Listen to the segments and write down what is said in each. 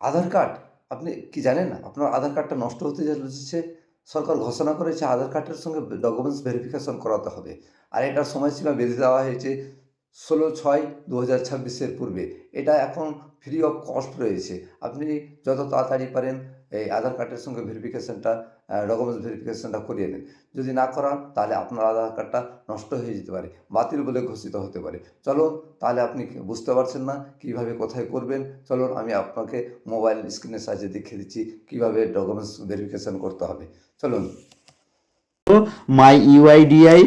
আধার card আপনি কি জানেন না? আপনার আধার কার্ডটা নষ্ট হতে যাচ্ছে। সরকার ঘোষণা করেছে আধার কার্ডের সঙ্গে ডকুমেন্টস ভেরিফিকেশন করাতে হবে। আর এটার সময়সীমা বেঁধে দেওয়া হয়েছে ১৬/৬/২০২৬ এর পূর্বে। এটা এখন ফ্রি অফ কস্ট রয়েছে। আপনি যত তাড়াতাড়ি পারেন এই আধার কার্ডের সঙ্গে ভেরিফিকেশনটা ডকুমেন্টস ভেরিফিকেশনটা করিয়ে নিন। যদি না করান তাহলে আপনার আধার কার্ডটা নষ্ট হয়ে যেতে পারে, বাতিল বলে ঘোষিত হতে পারে। চলুন তাহলে আপনি বুঝতে পারছেন না কীভাবে কোথায় করবেন। চলুন আমি আপনাকে মোবাইল স্ক্রিনের সাহায্যে দেখিয়ে দিচ্ছি কীভাবে ডকুমেন্টস ভেরিফিকেশন করতে হবে। চলুন। মাই ইউআইডিআই।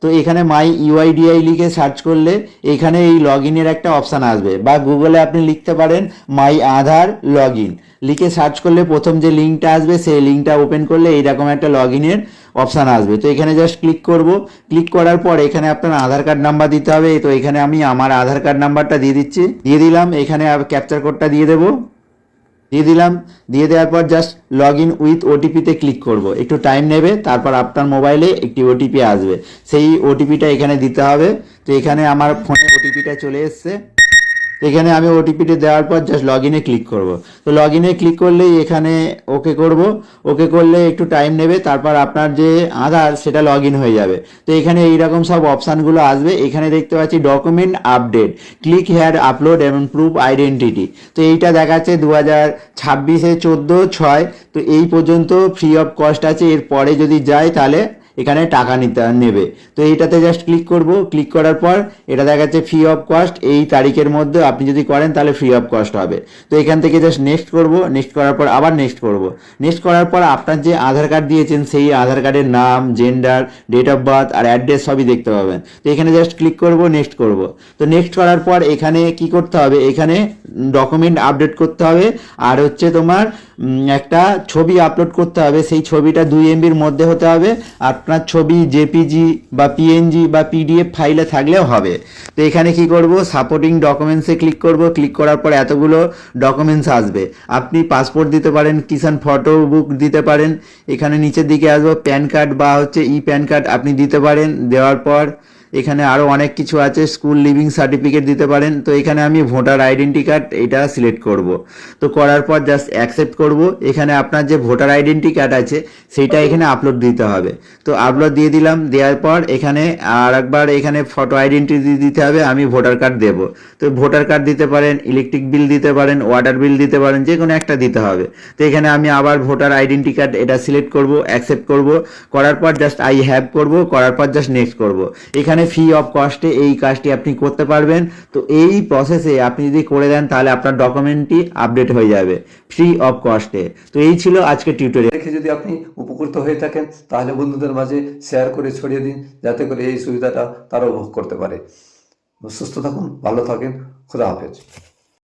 তো এখানে মাই ইউআইডিআই লিখে সার্চ করলে এখানে এই লগ ইনের একটা অপশান আসবে, বা গুগলে আপনি লিখতে পারেন মাই আধার লগ ইন লিখে সার্চ করলে প্রথম যে লিঙ্কটা আসবে সেই লিঙ্কটা ওপেন করলে এইরকম একটা লগ ইনের অপশান আসবে। তো এখানে জাস্ট ক্লিক করব। ক্লিক করার পর এখানে আপনার আধার কার্ড নাম্বার দিতে হবে। তো এখানে আমি আমার আধার কার্ড নাম্বারটা দিয়ে দিচ্ছি, দিয়ে দিলাম। এখানে ক্যাপচার কোডটা দিয়ে দেবো, দিয়ে দিলাম। দিয়ে দেওয়ার পর জাস্ট লগ ইন উইথ ওটিপিতে ক্লিক করব। একটু টাইম নেবে, তারপর আপনার মোবাইলে একটি ওটিপি আসবে, সেই ওটিপিটা এখানে দিতে হবে। তো এখানে আমার ফোনে ওটিপিটা চলে এসছে। তো এখানে আমি ওটিপিটা দেওয়ার পর জাস্ট লগ ইনে ক্লিক করব। তো লগ ইনে ক্লিক করলেই এখানে ওকে করব। ওকে করলে একটু টাইম নেবে, তারপর আপনার যে আধার সেটা লগ ইন হয়ে যাবে। তো এখানে এইরকম সব অপশানগুলো আসবে। এখানে দেখতে পাচ্ছি document update, click here upload এবং প্রুফ আইডেন্টিটি। তো এইটা দেখাচ্ছে 2026 14/6। তো এই পর্যন্ত ফ্রি অফ কস্ট আছে। এর পরে যদি যায় তাহলে এখানে টাকা নেবে। তো এইটাতে জাস্ট ক্লিক করব। ক্লিক করার পর এটা দেখাচ্ছে ফ্রি অফ কস্ট, এই তারিখের মধ্যে আপনি যদি করেন তাহলে ফ্রি অফ কস্ট হবে। তো এখান থেকে জাস্ট নেক্সট করব। নেক্সট করার পর আবার নেক্সট করব। নেক্সট করার পর আপনার যে আধার কার্ড দিয়েছেন সেই আধার কার্ডের নাম, জেন্ডার, ডেট অফ বার্থ আর অ্যাড্রেস সবই দেখতে পাবেন। তো এখানে জাস্ট ক্লিক করব, নেক্সট করব। তো নেক্সট করার পর এখানে কি করতে হবে, এখানে ডকুমেন্ট আপডেট করতে হবে। আর হচ্ছে তোমার একটা ছবি আপলোড করতে হবে। সেই ছবিটা 2 MBর মধ্যে হতে হবে। আপনার ছবি জেপিজি বা পিএনজি বা পিডিএফ ফাইলে থাকলেও হবে। তো এখানে কি করব, সাপোর্টিং ডকুমেন্টসে ক্লিক করব। ক্লিক করার পর এতগুলো ডকুমেন্টস আসবে। আপনি পাসপোর্ট দিতে পারেন, কিষাণ ফটো বুক দিতে পারেন। এখানে নিচের দিকে আসবো প্যান কার্ড বা হচ্ছে ই প্যান কার্ড আপনি দিতে পারেন। দেওয়ার পর এখানে আরও অনেক কিছু আছে, স্কুল লিভিং সার্টিফিকেট দিতে পারেন। তো এখানে আমি ভোটার আইডেন্টি কার্ড এটা সিলেক্ট করব। তো করার পর জাস্ট অ্যাকসেপ্ট করব। এখানে আপনার যে ভোটার আইডেন্টি কার্ড আছে সেইটা এখানে আপলোড দিতে হবে। তো আপলোড দিয়ে দিলাম। দেওয়ার পর এখানে আর একবার এখানে ফটো আইডেন্টিটি দিতে হবে। আমি ভোটার কার্ড দেব। তো ভোটার কার্ড দিতে পারেন, ইলেকট্রিক বিল দিতে পারেন, ওয়াটার বিল দিতে পারেন, যে কোনো একটা দিতে হবে। তো এখানে আমি আবার ভোটার আইডেন্টি কার্ড এটা সিলেক্ট করব, অ্যাকসেপ্ট করব। করার পর জাস্ট আই হ্যাভ করব। করার পর জাস্ট নেক্সট করব। এখানে ফ্রি অফ কস্টে এই কাজটি আপনি করতে পারবেন। তো এই প্রসেসে আপনি যদি করে দেন তাহলে আপনার ডকুমেন্টটি আপডেট হয়ে যাবে ফ্রি অফ কস্টে। তো এই ছিল আজকের টিউটোরিয়াল। দেখে যদি আপনি উপকৃত হয়ে থাকেন তাহলে বন্ধুদের মাঝে শেয়ার করে ছড়িয়ে দিন, যাতে করে এই সুবিধাটা তারা উপভোগ করতে পারে। সুস্থ থাকুন, ভালো থাকেন, খুদা হাফেজ।